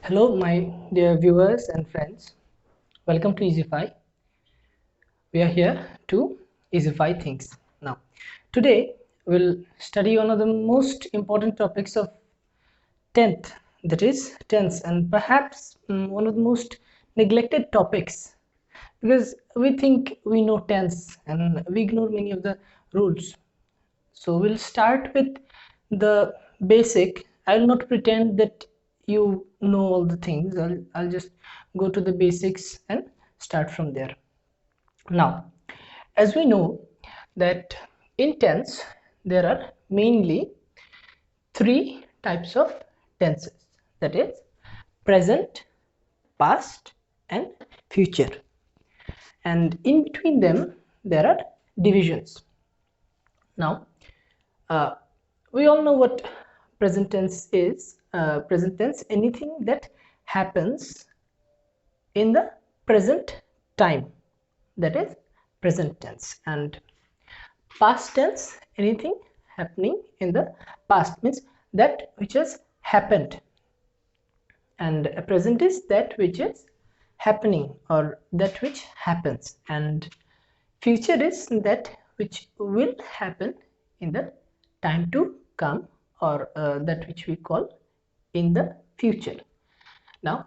Hello, my dear viewers and friends. Welcome to Easyfy. We are here to easify things. Now, today we'll study one of the most important topics of 10th, that is tense, and perhaps one of the most neglected topics because we think we know tense and we ignore many of the rules. So we'll start with the basic. I'll not pretend that you know all the things. I'll just go to the basics and start from there. Now, as we know that in tense there are mainly three types of tenses, that is present, past and future, and in between them there are divisions. Now we all know what present tense is. Present tense, anything that happens in the present time, that is present tense. And past tense, anything happening in the past, means that which has happened. And a present is that which is happening or that which happens, and future is that which will happen in the time to come, or that which we call in the future. Now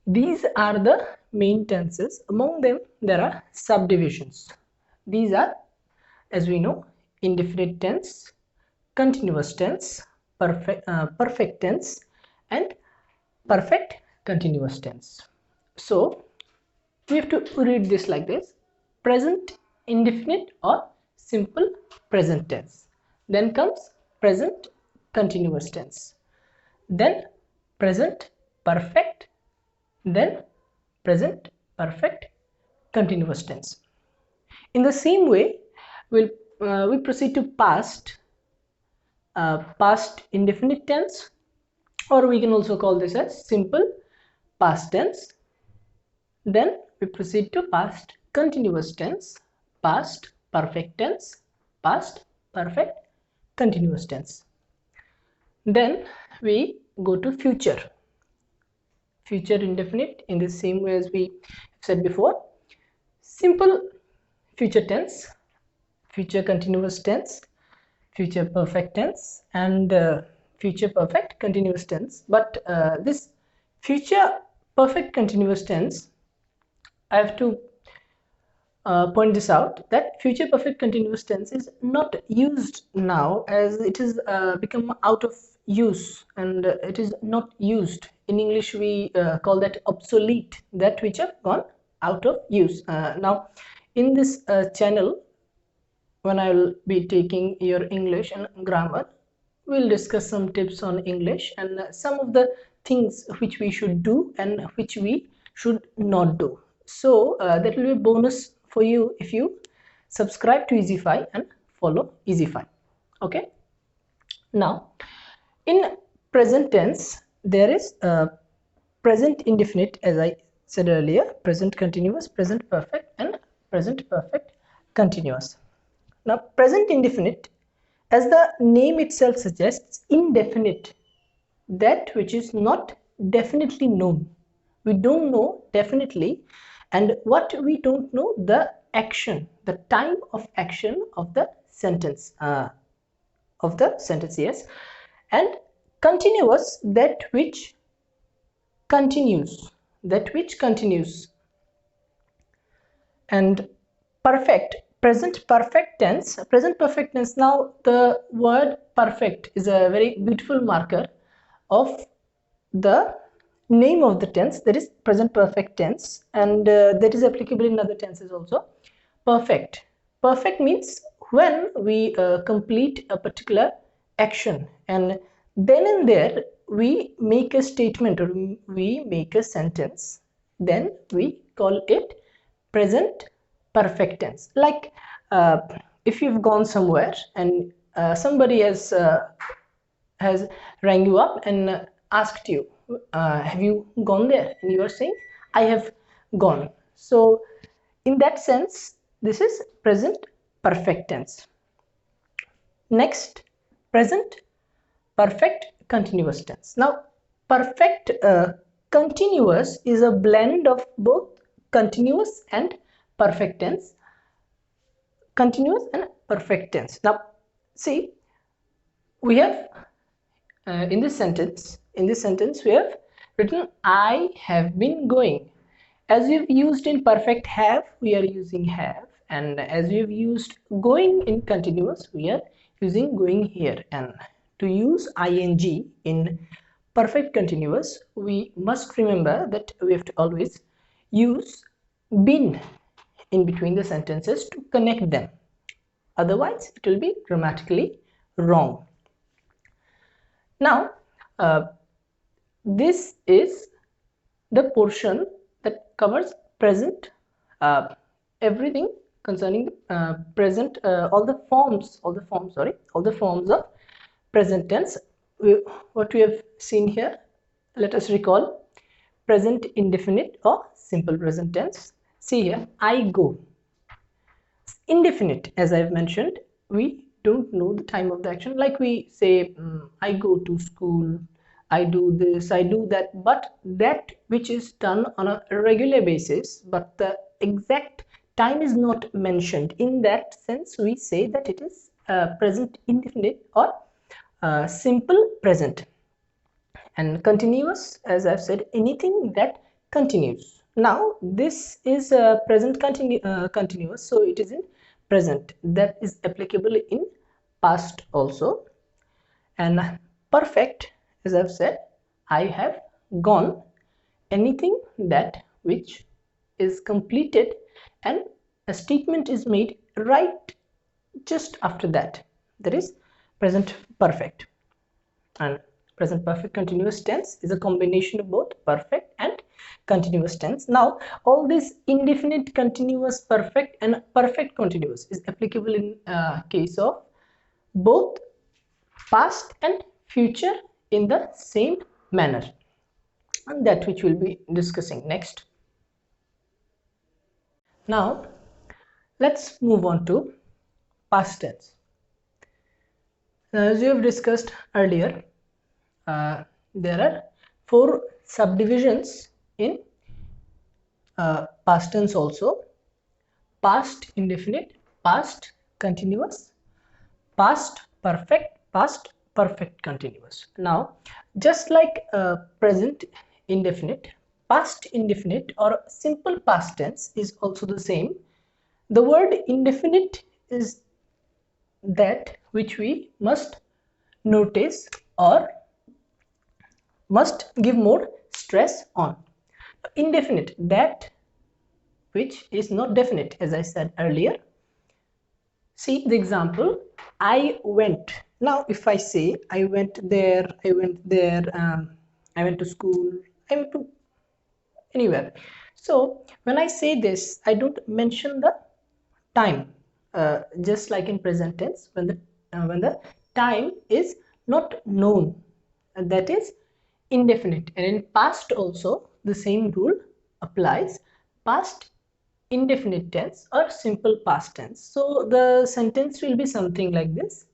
these are the main tenses. Among them there are subdivisions. These are, as we know, indefinite tense, continuous tense, perfect tense and perfect continuous tense. So we have to read this like this: present indefinite or simple present tense, then comes present continuous tense, then present perfect, then present perfect continuous tense. In the same way, we proceed to past indefinite tense, or we can also call this as simple past tense. Then we proceed to past continuous tense, past perfect tense, past perfect continuous tense. Then we go to future indefinite, in the same way as we said before: simple future tense, future continuous tense, future perfect tense and future perfect continuous tense. But this future perfect continuous tense, I have to point this out, that future perfect continuous tense is not used now, as it is become out of use, and it is not used. In English we call that obsolete, that which have gone out of use. Now in this channel, when I will be taking your English and grammar, we'll discuss some tips on English and some of the things which we should do and which we should not do. So that will be a bonus for you if you subscribe to Easyfy and follow Easyfy. Okay. Now in present tense there is present indefinite, as I said earlier, present continuous, present perfect and present perfect continuous. Now present indefinite, as the name itself suggests, indefinite, that which is not definitely known. We don't know definitely, and what we don't know, the action, the time of action of the sentence, yes. And continuous, that which continues, and perfect, present perfect tense. Now the word perfect is a very beautiful marker of the name of the tense, that is present perfect tense, and that is applicable in other tenses also. Perfect means when we complete a particular action, and then and there we make a statement or we make a sentence, then we call it present perfect tense. Like if you've gone somewhere and somebody has rang you up and asked you, have you gone there, and you are saying, I have gone. So in that sense this is present perfect tense. Next, present perfect continuous tense. Now Perfect continuous is a blend of both continuous and perfect tense. Continuous and perfect tense. Now, see, we have in this sentence we have written I have been going. As we've used in perfect have, we are using have, and as we've used going in continuous, we are using going here. And to use ing in perfect continuous, we must remember that we have to always use been in between the sentences to connect them, otherwise it will be grammatically wrong. Now, uh, this is the portion that covers present, everything concerning present, all the forms of present tense. What we have seen here, let us recall: present indefinite or simple present tense. See here, I go. Indefinite, as I've mentioned, we don't know the time of the action. Like we say, I go to school, I do this, I do that, but that which is done on a regular basis, but the exact time is not mentioned. In that sense, we say that it is present indefinite or simple present. And continuous, as I've said, anything that continues. Now this is a present continuous, so it is in present. That is applicable in past also. And perfect, as I've said, I have gone. Anything that which is completed and a statement is made right just after that, that is present perfect. And present perfect continuous tense is a combination of both perfect and continuous tense. Now all this indefinite continuous perfect and perfect continuous is applicable in case of both past and future in the same manner, and that which we'll be discussing next. Now let's move on to past tense. As we have discussed earlier, there are 4 subdivisions in past tense also: past indefinite, past continuous, past perfect, past perfect continuous. Now just like present indefinite, past indefinite or simple past tense is also the same. The word indefinite is that which we must notice or must give more stress on. Indefinite, that which is not definite, as I said earlier. See the example, I went. Now if I say I went there, I went there, I went to school, I went to anywhere. So when I say this, I don't mention the time, just like in present tense, when the time is not known, that is indefinite. And in past also the same rule applies: past indefinite tense or simple past tense. So the sentence will be something like this: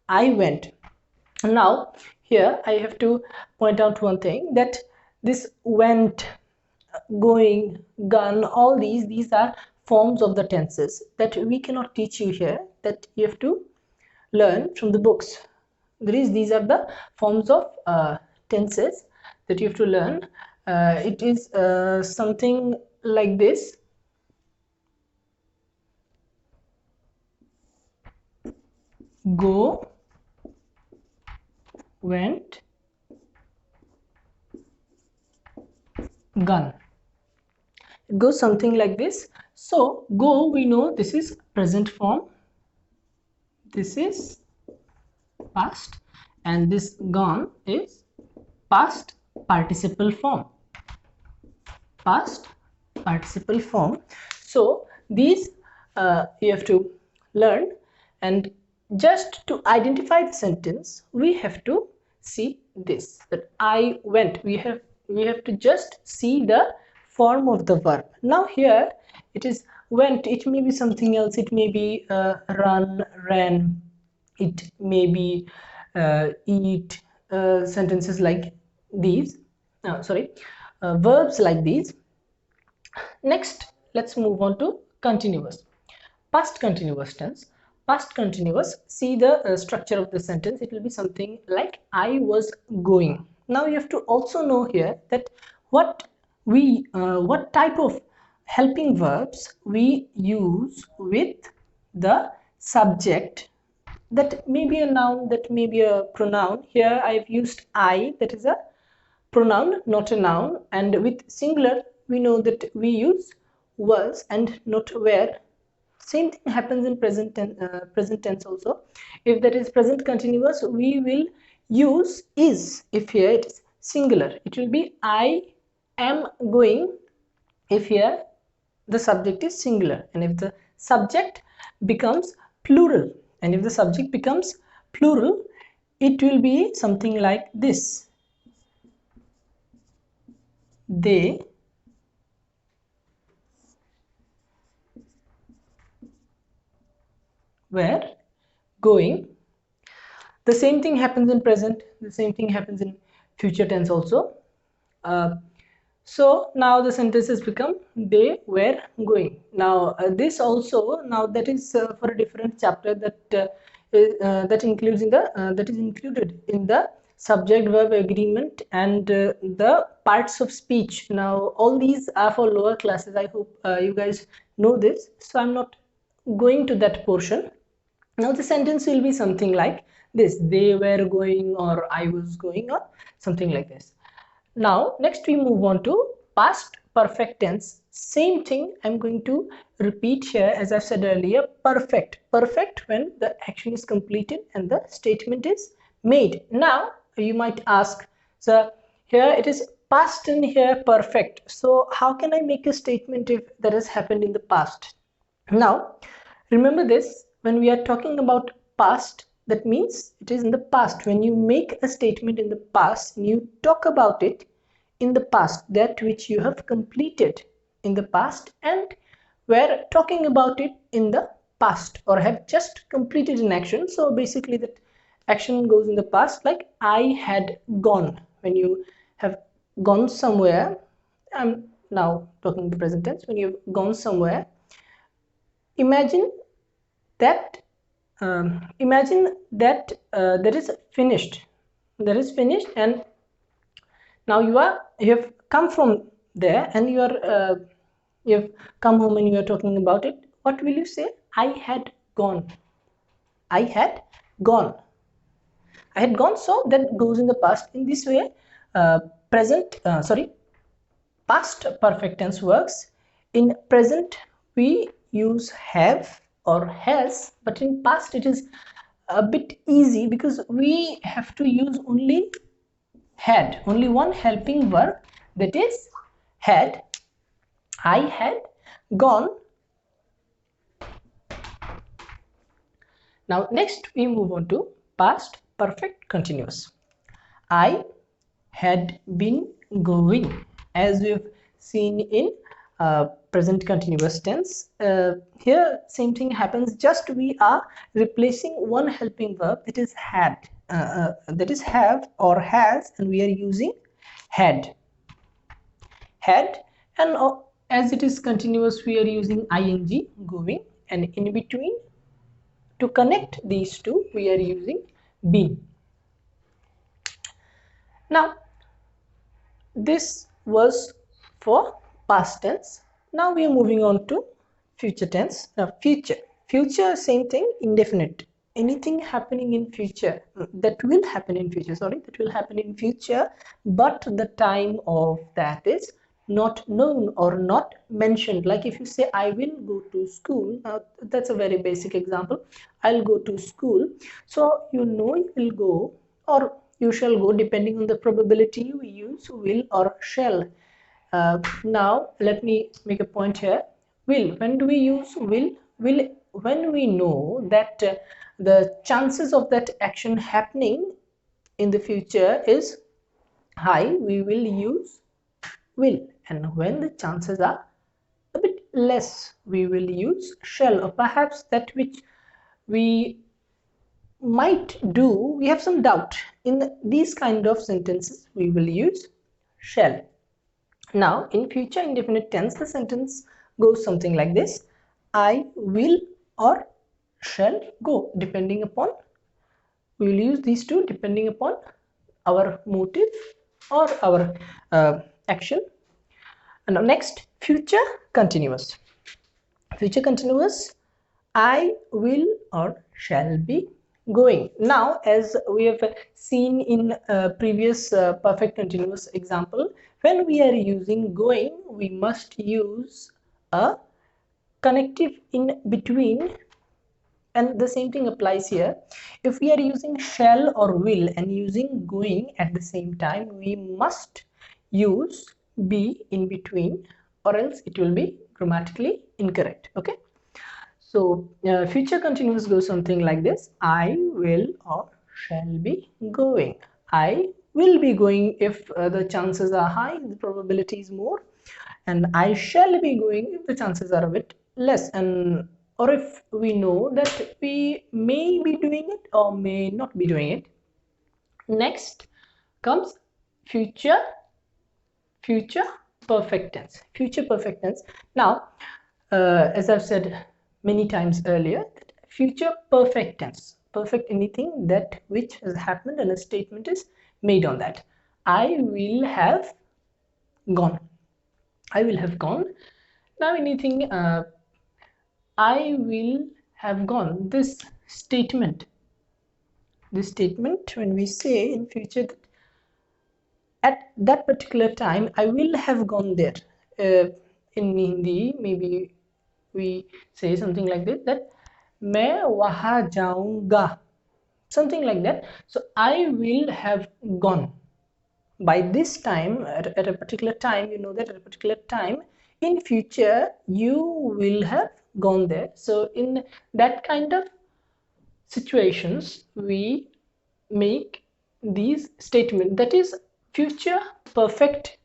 I went. Now here I have to point out one thing, that this went, going, gone, all these are forms of the tenses that we cannot teach you here, that you have to learn from the books. These are the forms of tenses that you have to learn. It is something like this: go, went, gone. It goes something like this. So go, we know this is present form, this is past, and this gone is past participle form. Past participle form. So these you have to learn, and just to identify the sentence we have to see this, that I went. We have to just see the form of the verb. Now here it is went, it may be something else, it may be run, ran, it may be eat, sentences like these. verbs like these. Next, let's move on to continuous. Past continuous tense. Past continuous, see the structure of the sentence. It will be something like I was going. Now you have to also know here that what type of helping verbs we use with the subject. That may be a noun, that may be a pronoun. Here I've used I, that is a pronoun, not a noun. And with singular, we know that we use was and not were. Same thing happens in present tense also. If that is present continuous, we will use is. If here it is singular, it will be I am going. If here the subject is singular, and if the subject becomes plural, it will be something like this: they were going. The same thing happens in present, the same thing happens in future tense also. So now the sentences become they were going. Now this also, now that is for a different chapter, that includes in the that is included in the subject verb agreement and the parts of speech. Now all these are for lower classes. I hope you guys know this, so I'm not going to that portion. Now the sentence will be something like this: they were going, or I was going, or something like this. Now next we move on to past perfect tense. Same thing I'm going to repeat here as I said earlier. Perfect when the action is completed and the statement is made. Now you might ask, so here it is past and here perfect, so how can I make a statement if that has happened in the past? Now remember this, when we are talking about past, that means it is in the past. When you make a statement in the past, you talk about it in the past, that which you have completed in the past, and we're talking about it in the past or have just completed an action. So basically that action goes in the past, like I had gone. When you have gone somewhere, I'm now talking the present tense, when you've gone somewhere, imagine that that is finished, and now you have come from there, and you have come home and you are talking about it. What will you say? I had gone. I had gone. I had gone. So that goes in the past. In this way, past perfect tense works. In present we use have or has, but in past it is a bit easy because we have to use only had, only one helping verb, that is had. I had gone. Now next we move on to past perfect continuous. I had been going, as we've seen in present continuous tense. Here same thing happens, just we are replacing one helping verb, that is had, that is have or has, and we are using had. And as it is continuous, we are using ing, going, and in between, to connect these two, we are using been. Now this was for past tense. Now we are moving on to future tense. Now future same thing, indefinite. Anything happening in future, that will happen in future, but the time of that is not known or not mentioned. Like if you say I will go to school, that's a very basic example. I'll go to school, so you know you will go or you shall go, depending on the probability we use will or shall. Now let me make a point here. Will, when do we use will? When we know that the chances of that action happening in the future is high, we will use will, and when the chances are a bit less, we will use shall, or perhaps that which we might do, we have some doubt. In these kind of sentences we will use shall. Now in future indefinite tense the sentence goes something like this: I will or shall go, depending upon, we will use these two depending upon our motive or our action. And now next, future continuous. Future continuous, I will or shall be going. Now as we have seen in previous perfect continuous example, when we are using going we must use a connective in between, and the same thing applies here. If we are using shall or will and using going at the same time, we must use be in between, or else it will be grammatically incorrect. Okay, so future continuous goes something like this: I will or shall be going. I will be going if the chances are high, the probability is more, and I shall be going if the chances are a bit less, and or if we know that we may be doing it or may not be doing it. Next comes future perfect tense. Future perfect tense. Now as I've said many times earlier, future perfect tense, perfect anything that which has happened and a statement is made on that. I will have gone. I will have gone. Now anything I will have gone, this statement when we say in future that at that particular time I will have gone there, in Hindi maybe we say something like this, that मैं वहाँ जाऊंगा, something like that. So I will have gone by this time, at a particular time, you know that at a particular time in future you will have gone there. So in that kind of situations we make these statement, that is future perfect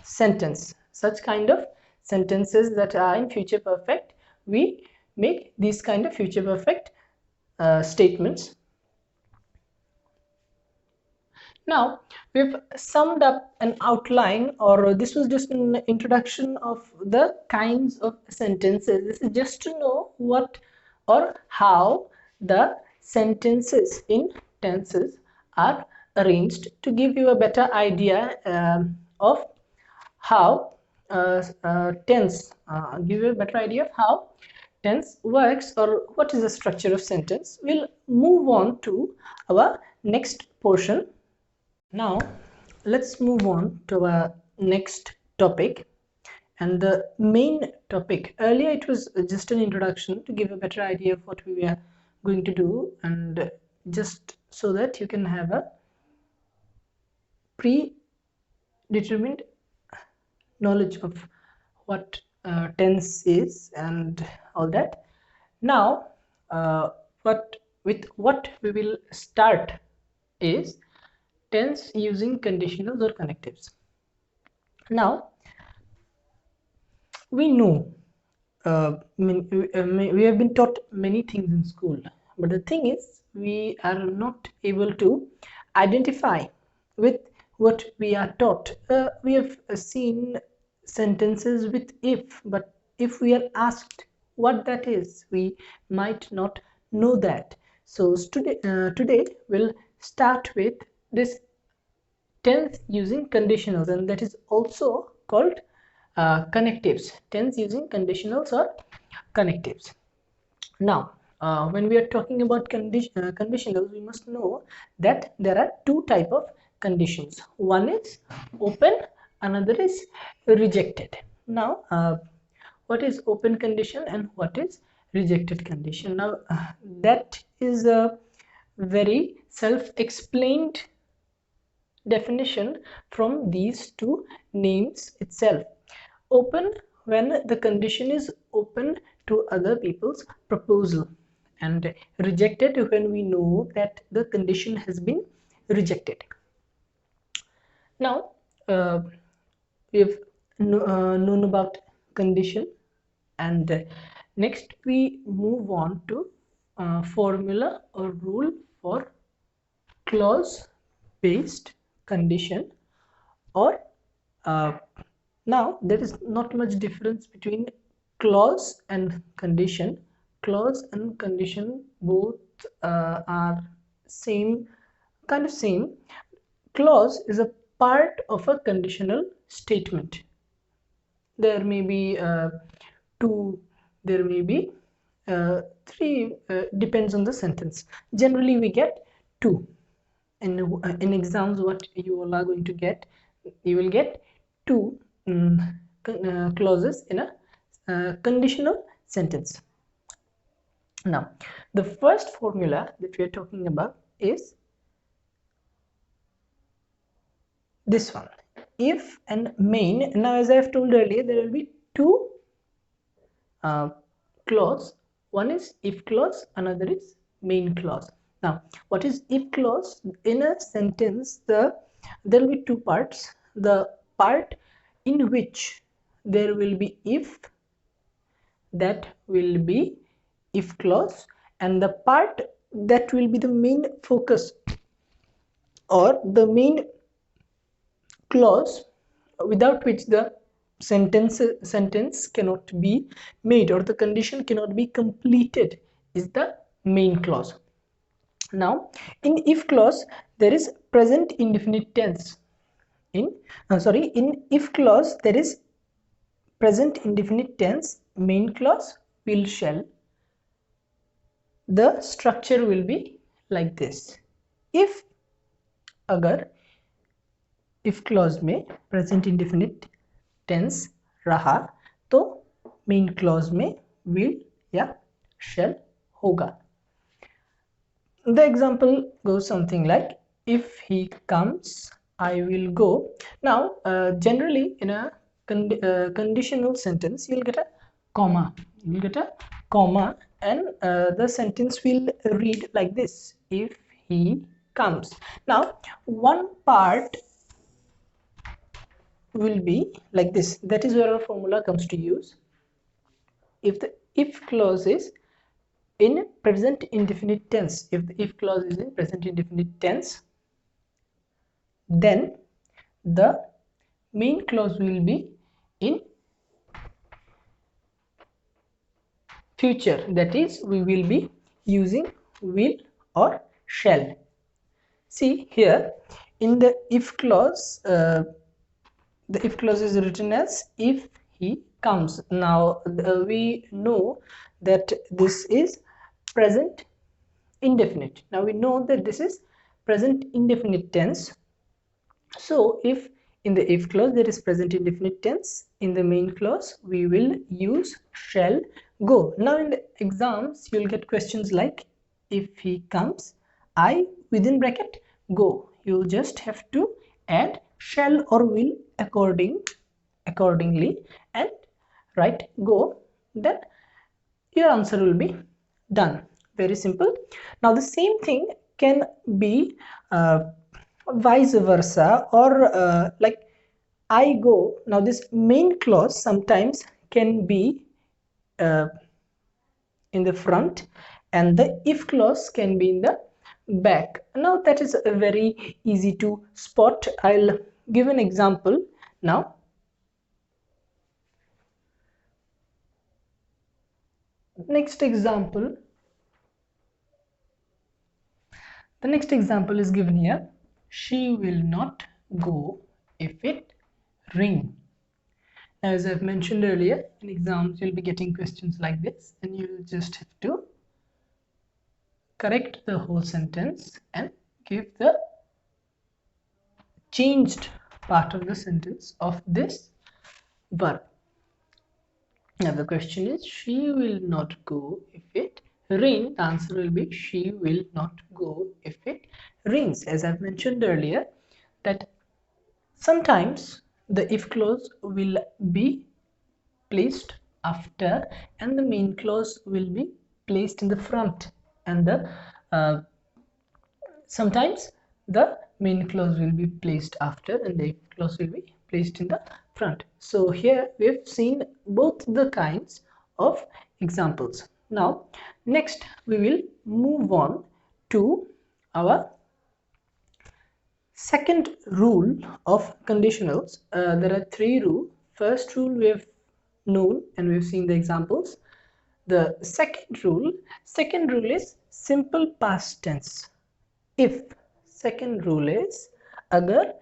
sentence. Such kind of sentences that are in future perfect, we make these kind of future perfect statements. Now we've summed up an outline, or this was just an introduction of the kinds of sentences. This is just to know what or how the sentences in tenses are arranged, to give you a better idea of how give you a better idea of how tense works, or what is the structure of sentence. We'll move on to our next portion. Now let's move on to our next topic, and the main topic, earlier it was just an introduction to give a better idea of what we are going to do, and just so that you can have a predetermined knowledge of what tense is and all that. Now what we will start is tense using conditionals or connectives. Now we know, we have been taught many things in school, but the thing is we are not able to identify with what we are taught. We have seen sentences with if, but if we are asked what that is, we might not know that. So today we'll start with this tense using conditionals, and that is also called connectives. Tense using conditionals or connectives. Now when we are talking about conditionals, we must know that there are two type of conditions. One is open, another is rejected. Now what is open condition and what is rejected condition? Now that is a very self-explained definition from these two names itself. Open, when the condition is open to other people's proposal, and rejected when we know that the condition has been rejected. Now we've known about condition, and next we move on to formula or rule for clause based condition. or now there is not much difference between clause and condition. Clause and condition both are same, kind of same. Clause is a part of a conditional statement. There may be two, there may be three, depends on the sentence. Generally we get two. In exams, what you all are going to get, you will get two clauses in a conditional sentence. Now the first formula that we are talking about is this one, if and main. Now as I have told earlier, there will be two clause. One is if clause, another is main clause. Now what is if clause? In a sentence, there will be two parts. The part in which there will be if, that will be if clause, and the part that will be the main focus or the main clause without which the sentence cannot be made or the condition cannot be completed is the main clause. Now in if clause there is present indefinite tense. In if clause there is present indefinite tense, main clause, will, shall. The structure will be like this. if अगर if clause में present indefinite tense रहा तो main clause में will या shall होगा. The example goes something like, if he comes I will go. Now generally in a conditional sentence you'll get a comma, and the sentence will read like this, if he comes. Now one part will be like this. That is where our formula comes to use. If the if clause is in present indefinite tense, if the if clause is in present indefinite tense, then the main clause will be in future. That is, we will be using will or shall. See here in the if clause, the if clause is written as if he comes. Now we know that this is present indefinite. Now we know that this is present indefinite tense. So if in the if clause there is present indefinite tense, in the main clause we will use shall go. Now in the exams you'll get questions like, if he comes I within bracket go. You'll just have to add shall or will accordingly and write go, then your answer will be done. Very simple. Now the same thing can be vice versa, or like I go. Now this main clause sometimes can be in the front and the if clause can be in the back. Now that is very easy to spot. I'll give an example now. Next example. The next example is given here. She will not go if it ring. As I've mentioned earlier, in exams you'll be getting questions like this and you'll just have to correct the whole sentence and give the changed part of the sentence of this verb. Now the question is, she will not go if it rains. The answer will be, she will not go if it rains. As I've mentioned earlier, that sometimes the if clause will be placed after and the main clause will be placed in the front, and the sometimes the main clause will be placed after and the if clause will be placed in the front. So here we have seen both the kinds of examples. Now next we will move on to our Second rule of conditionals, there are three rules. First rule we have known and we've seen the examples. The second rule is simple past tense. If second rule is अगर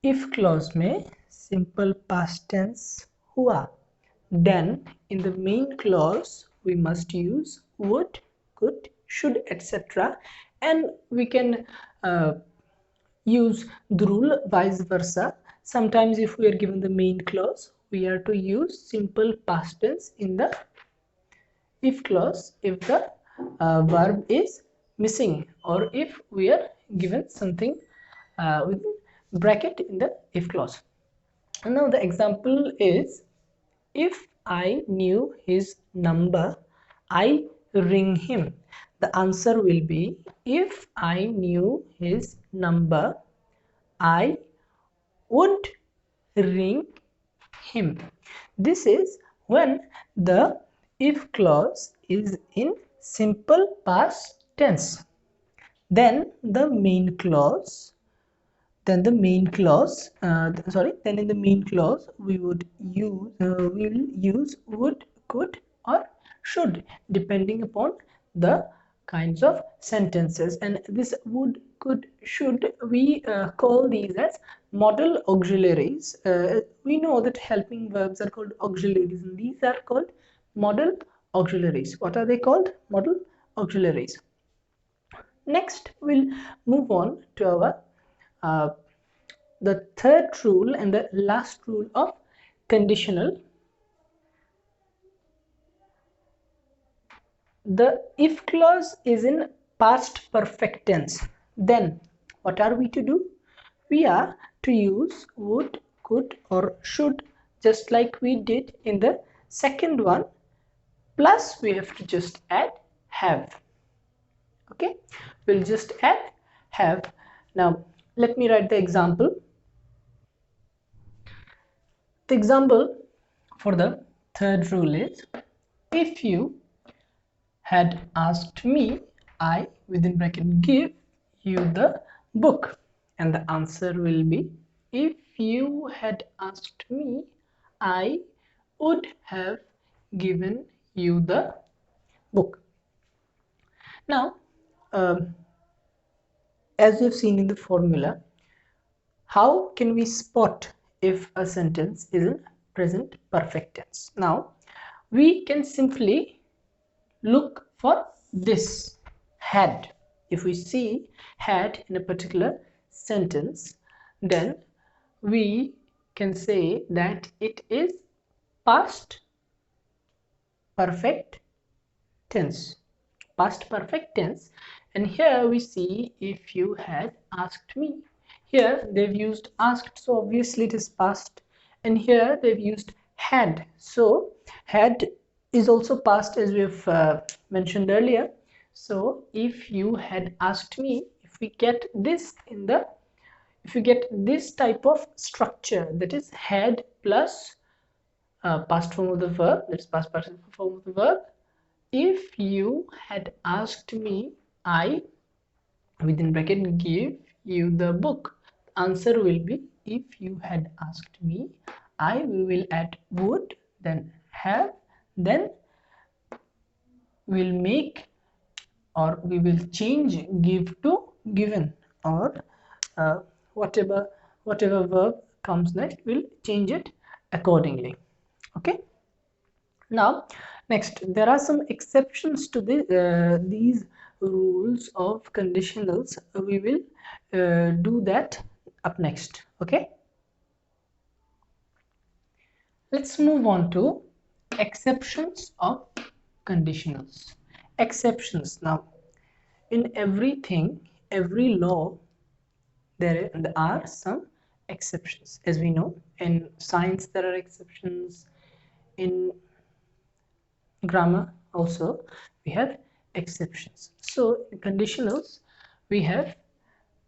if clause में simple past tense हुआ, then in the main clause we must use would, could, should, etc. And we can use the rule vice versa. Sometimes if we are given the main clause, we are to use simple past tense in the if clause if the verb is missing, or if we are given something within bracket in the if clause. And now the example is, if I knew his number, I ring him. The answer will be, if I knew his number, I would ring him. This is when the if clause is in simple past tense. Then the main clause, then in the main clause we will use would, could, or should, depending upon the kinds of sentences. And this would, could, should, we call these as modal auxiliaries. We know that helping verbs are called auxiliaries, and these are called modal auxiliaries. What are they called? Modal auxiliaries. Next, we'll move on to our the third rule and the last rule of conditional. The if clause is in past perfect tense. Then what are we to do? We are to use would, could, or should, just like we did in the second one, plus we have to just add have. Okay, we'll just add have. Now let me write the example. The example for the third rule is, if you had asked me, I within bracket give you the book. And the answer will be, if you had asked me, I would have given you the book. Now, as you've seen in the formula, how can we spot if a sentence is in present perfect tense? Now, we can simply look for this had. If we see had in a particular sentence, then we can say that it is past perfect tense. Past perfect tense. And here we see, if you had asked me. Here they've used asked, so obviously it is past. And here they've used had, so had is also past, as we have mentioned earlier. So if you had asked me, if we get this in the, if you get this type of structure, that is had plus past form of the verb, that's past participle form of the verb. If you had asked me, I within bracket give you the book. Answer will be, if you had asked me, I, we will add would, then have, then we'll make, or we will change give to given, or whatever verb comes next, we'll change it accordingly. Okay. Now next, there are some exceptions to these rules of conditionals. We will do that up next. Okay, let's move on to exceptions of conditionals. Exceptions. Now in everything, every law, there are some exceptions. As we know, in science there are exceptions, in grammar also we have exceptions. So in conditionals we have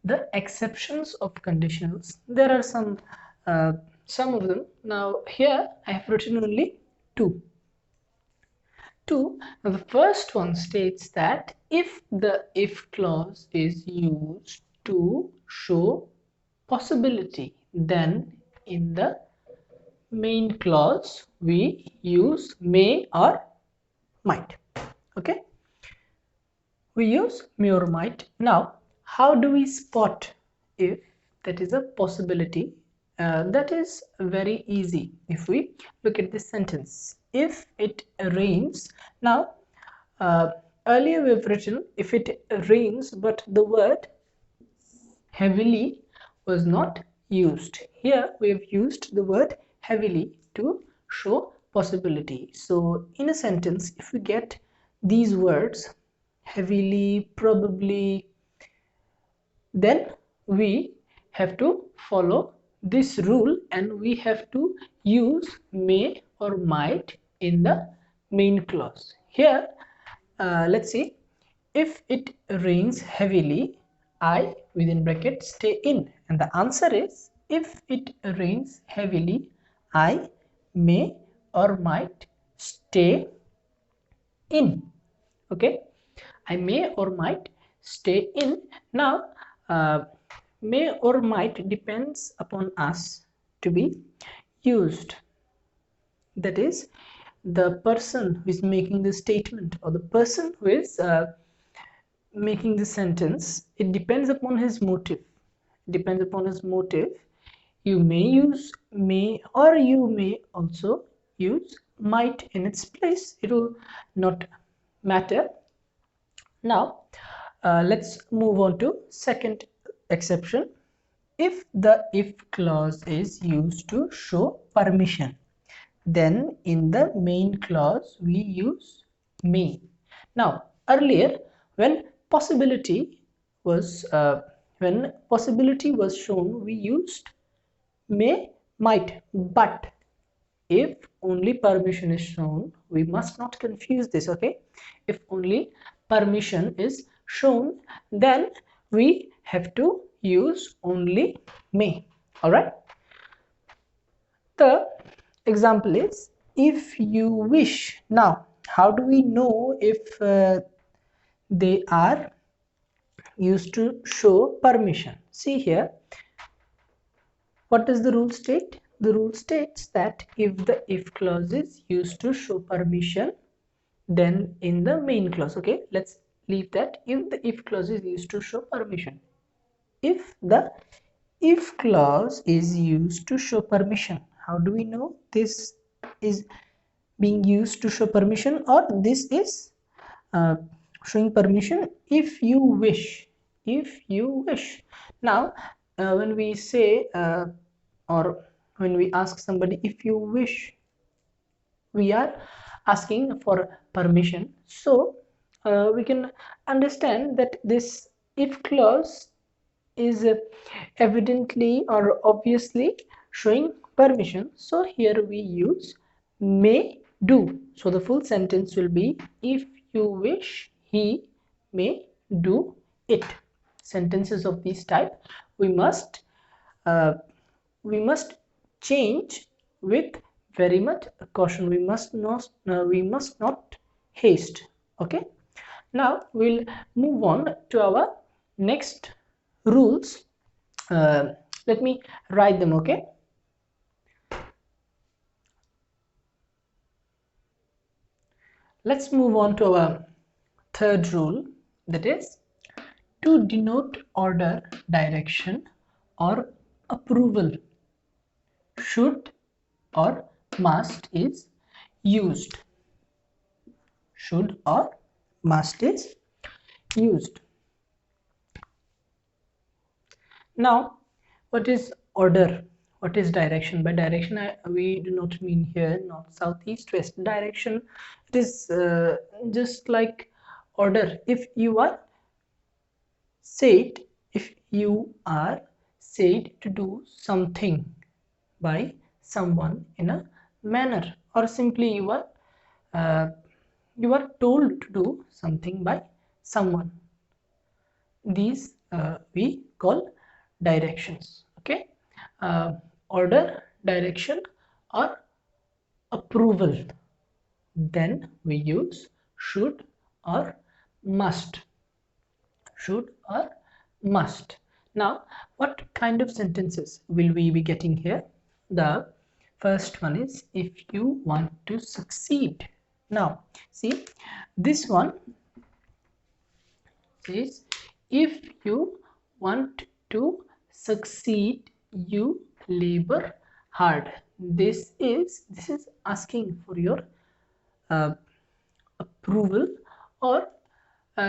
the exceptions of conditionals. There are some of them. Now here I have written only two. Now the first one states that if the if clause is used to show possibility, then in the main clause we use may or might. Okay, we use may or might. Now, how do we spot if that is a possibility? That is very easy. If we look at this sentence, if it rains. Now, earlier we've written if it rains, but the word heavily was not used. Here we have used the word heavily to show possibility. So in a sentence, if we get these words heavily, probably, then we have to follow this rule and we have to use may or might in the main clause. Here, let's see, if it rains heavily, I within bracket stay in, and the answer is if it rains heavily, I may or might stay in. Okay, I may or might stay in. Now, may or might depends upon us to be used. That is, the person who is making the statement or the person who is making the sentence, it depends upon his motive. Depends upon his motive. You may use may or you may also use might in its place. It will not matter. Now, let's move on to second exception. If the if clause is used to show permission, then in the main clause we use may. Now, earlier when possibility was shown, we used may, might, but if only permission is shown, we must not confuse this. Okay, if only permission is shown, then we have to use only may. All right, the example is if you wish. Now, how do we know if they are used to show permission? See here, what does the rule state? The rule states that if the if clause is used to show permission, then in the main clause. Okay, let's leave that. If the if clause is used to show permission, if the if clause is used to show permission, how do we know this is being used to show permission or this is showing permission? If you wish, if you wish. Now, when we say or when we ask somebody if you wish, we are asking for permission. So we can understand that this if clause is evidently or obviously showing permission. So here we use may do. So the full sentence will be if you wish, he may do it. Sentences of this type uh, we must change with very much caution. We must not haste. Okay, now we'll move on to our next rules. Let me write them. Okay, let's move on to our third rule, that is to denote order, direction or approval, should or must is used. Should or must is used. Now, what is order? What is direction? By direction, we do not mean here north, south, east, west. Direction, it is just like order. If you are said to do something by someone in a manner, or simply you are told to do something by someone, these we call directions. Okay, order, direction or approval, then we use should or must. Should or must. Now, what kind of sentences will we be getting here? The first one is if you want to succeed. Now, see, this one says if you want to succeed, you labor hard. This is asking for your uh, approval, or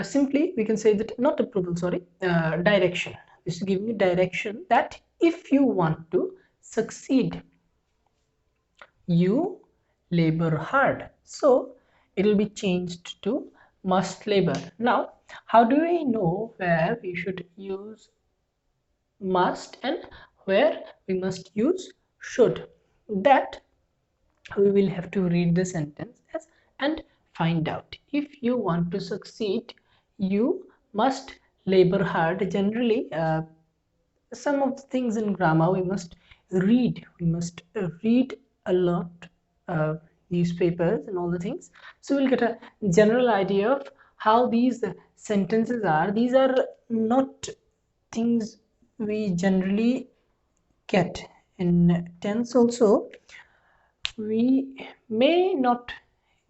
simply we can say that not approval, sorry, direction. This is giving you direction that if you want to succeed, you labor hard. So it will be changed to must labor. Now, how do we know where we should use must and where we must use should? That we will have to read the sentence as and find out. If you want to succeed, you must labor hard. Generally, some of the things in grammar we must read a lot, newspapers and all the things, so we'll get a general idea of how these sentences are. These are not things we generally get in tense also. We may not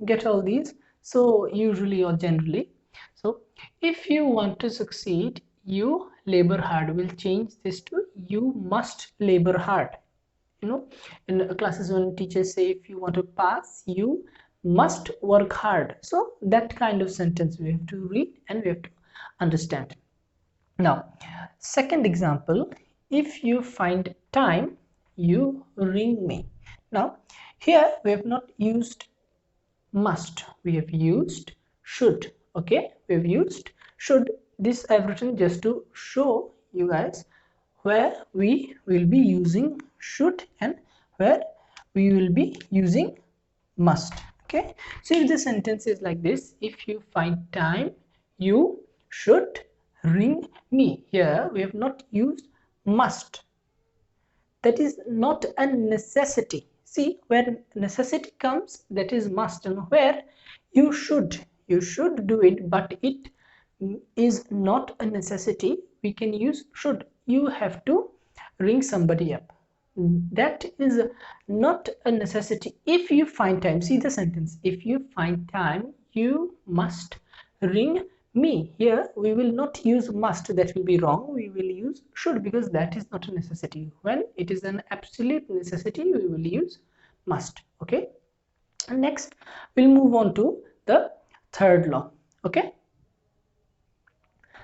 get all these, so usually or generally. So if you want to succeed, you labor hard will change this to you must labor hard. You know, in classes when teachers say if you want to pass, you must work hard. So that kind of sentence we have to read and we have to understand. Now, second example, if you find time, you ring me. Now, here we have not used must, we have used should. Okay, we have used should. This I've written just to show you guys where we will be using should and where we will be using must. Okay, so if the sentence is like this, if you find time, you should ring me. Here we have not used must. That is not a necessity. See, where necessity comes, that is must, and where you should do it, but it is not a necessity, we can use should. You have to ring somebody up, that is not a necessity. If you find time, see the sentence, if you find time, you must ring me. Here we will not use must, that will be wrong. We will use should because that is not a necessity. When it is an absolute necessity, we will use must. Okay, and next we'll move on to the third law. Okay,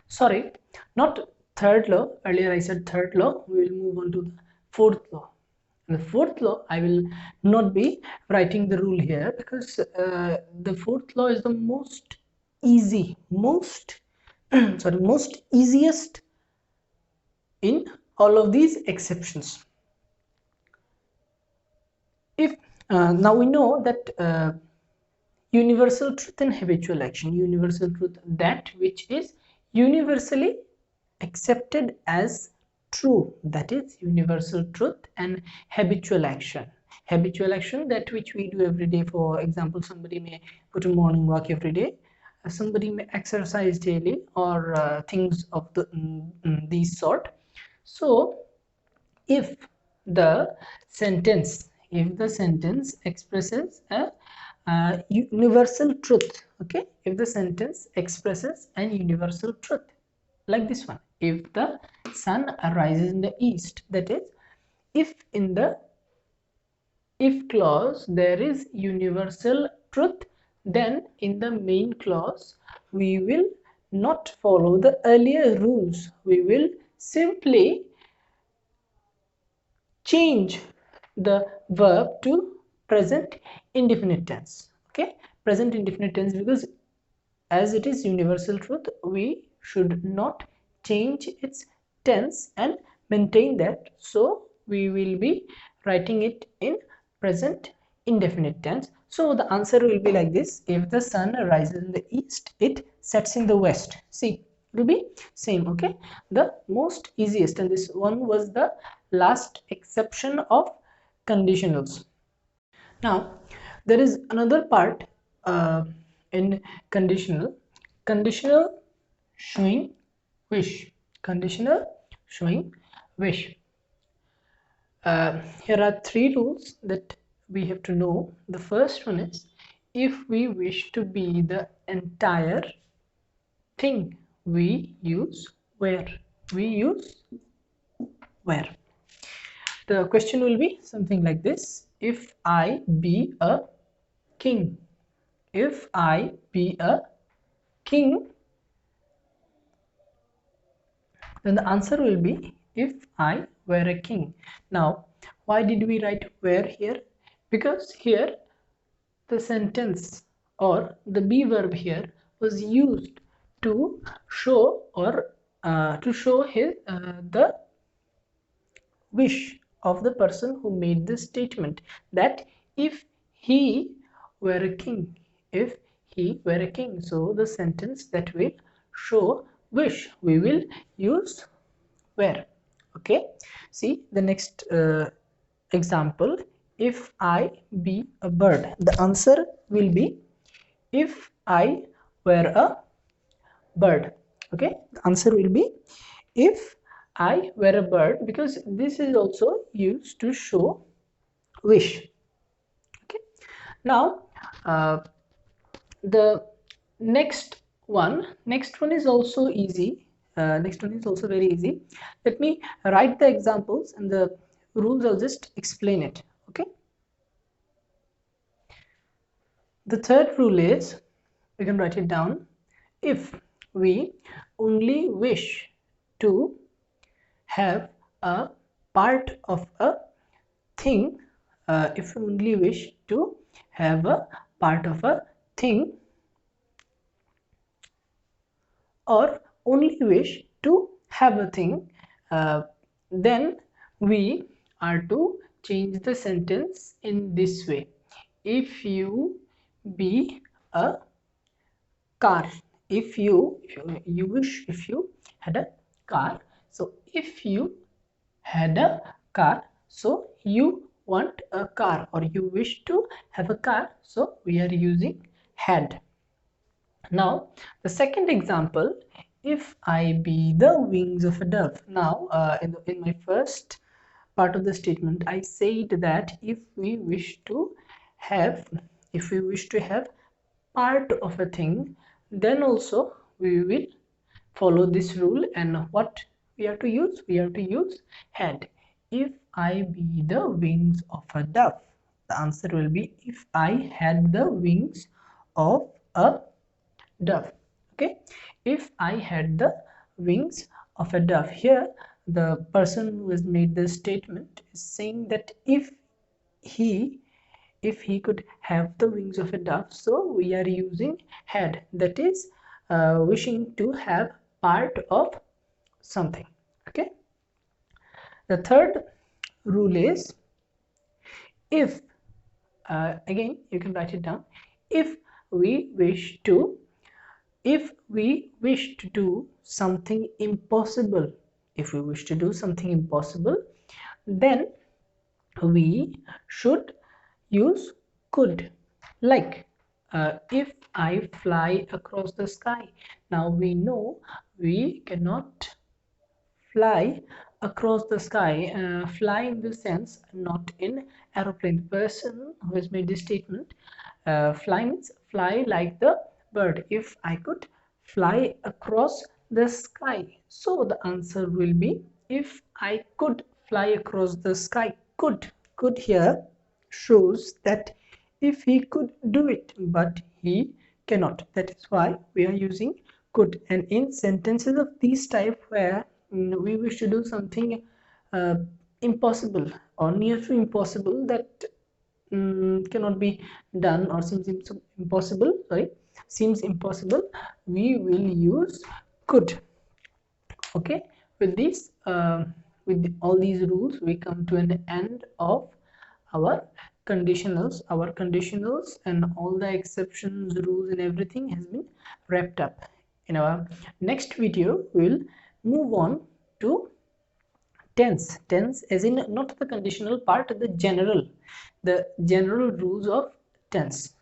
sorry, not third law, earlier I said third law. We will move on to the fourth law. In the fourth law, I will not be writing the rule here because the fourth law is the most easy, most most easiest in all of these exceptions. If now we know that universal truth and habitual action, universal truth, that which is universally accepted as true, that is universal truth, and habitual action, that which we do every day. For example, somebody may go to morning walk every day, somebody may exercise daily, or things of these sort. So if the sentence expresses a universal truth, okay, if the sentence expresses an universal truth, like this one, if the sun rises in the east, that is, if in the if clause there is universal truth, then in the main clause we will not follow the earlier rules. We will simply change the verb to present indefinite tense. Okay, present indefinite tense, because as it is universal truth, we should not change its tense and maintain that. So we will be writing it in present indefinite tense. So the answer will be like this: if the sun rises in the east, it sets in the west. See, it will be same. Okay, the most easiest, and this one was the last exception of conditionals. Now there is another part in conditional showing wish, conditional showing wish. Here are three rules that we have to know. The first one is, if we wish to be the entire thing, we use where. We use where. The question will be something like this: if I be a king, if I be a king, then the answer will be if I were a king. Now, why did we write were here? Because here the sentence or the be verb here was used to show or to show his the wish of the person who made this statement, that if he were a king, if he were a king. So the sentence that will show wish, we will use where. Okay, see the next example: if I be a bird, the answer will be if I were a bird. Okay, the answer will be if I were a bird, because this is also used to show wish. Okay, now the next one is also easy. Next one is also very easy. Let me write the examples and the rules. I'll just explain it. Okay, the third rule is, we can write it down: if we only wish to have a part of a thing, if we only wish to have a part of a thing, or only wish to have a thing, then we are to change the sentence in this way: if you be a car, if you wish, if you had a car, so if you had a car, so you want a car, or you wish to have a car, so we are using had. Now the second example: if I be the wings of a dove. Now in my first part of the statement, I said that if we wish to have, if we wish to have part of a thing, then also we will follow this rule. And what we have to use? We have to use had. If I be the wings of a dove, the answer will be if I had the wings of a dove. Okay, if I had the wings of a dove. Here the person who has made this statement is saying that he if he could have the wings of a dove, so we are using had, that is wishing to have part of something. Okay, the third rule is, if again you can write it down: if we wish to do something impossible, if we wish to do something impossible, then we should use could. Like if I fly across the sky. Now we know we cannot fly across the sky, fly in the sense, not in aeroplane. The person who has made this statement, fly means fly like the bird. If I could fly across the sky, so the answer will be if I could fly across the sky. Could here shows that if he could do it, but he cannot, that is why we are using could. And in sentences of this type, where we wish to do something impossible or near to impossible, that cannot be done, or impossible, sorry, seems impossible, we will use could. Okay, with this with all these rules, we come to an end of our conditionals, and all the exceptions, rules, and everything has been wrapped up. In our next video, we will move on to tense, as in not the conditional part, the general rules of tense.